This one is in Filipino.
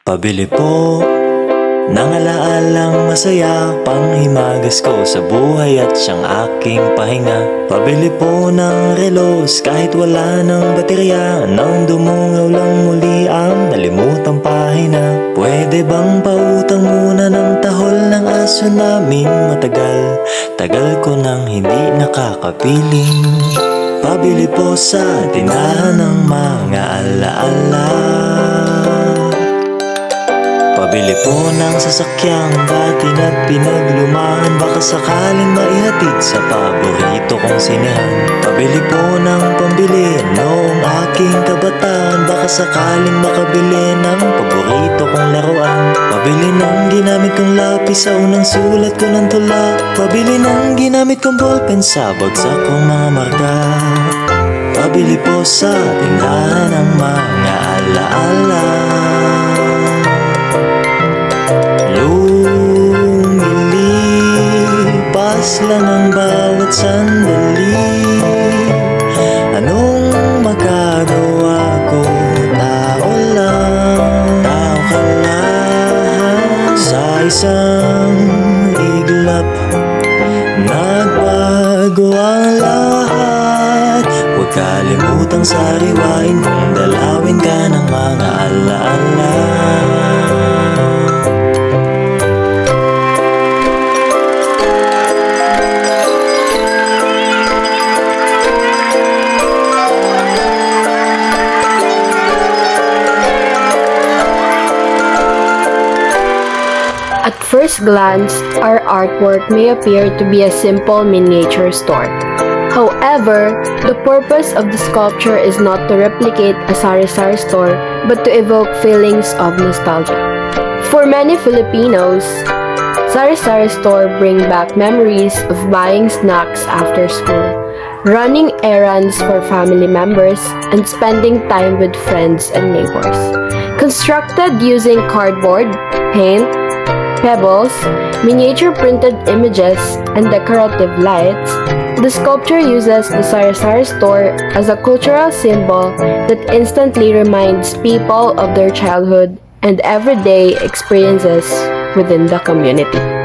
Pabili po ng alaalang masaya, panghimagas ko sa buhay at siyang aking pahinga. Pabili po ng relos kahit wala ng baterya, nang dumungaw lang muli ang nalimutang pahina. Pwede bang pautang muna ng tahol ng aso namin matagal? Tagal ko nang hindi nakakapiling. Pabili po sa tindahan ng mga alaala. Pabili po ng sasakyang dati na pinaglumaan, baka sakaling maihatid sa paborito kong sinehan. Pabili po ng pambili noong aking kabataan, baka sakaling makabili ng paborito kong laruan. Pabili ng ginamit kong lapis sa unang sulat ko ng tula. Pabili ng ginamit kong ballpen sa bagsak kong mga marka. Pabili po sa tindahan ng mga alaala. Lumilipas lang ang bawat sandali. Anong magagawa ko? Tao lang, tao ka lang. Sa isang iglap, nagbago ang lahat. Huwag kalimutang sariwain kung dalawin ka ng mga alaala. At first glance, our artwork may appear to be a simple miniature store. However, the purpose of the sculpture is not to replicate a sari-sari store, but to evoke feelings of nostalgia. For many Filipinos, sari-sari store bring back memories of buying snacks after school, running errands for family members, and spending time with friends and neighbors. Constructed using cardboard, paint, pebbles, miniature printed images, and decorative lights, the sculpture uses the sari-sari store as a cultural symbol that instantly reminds people of their childhood and everyday experiences within the community.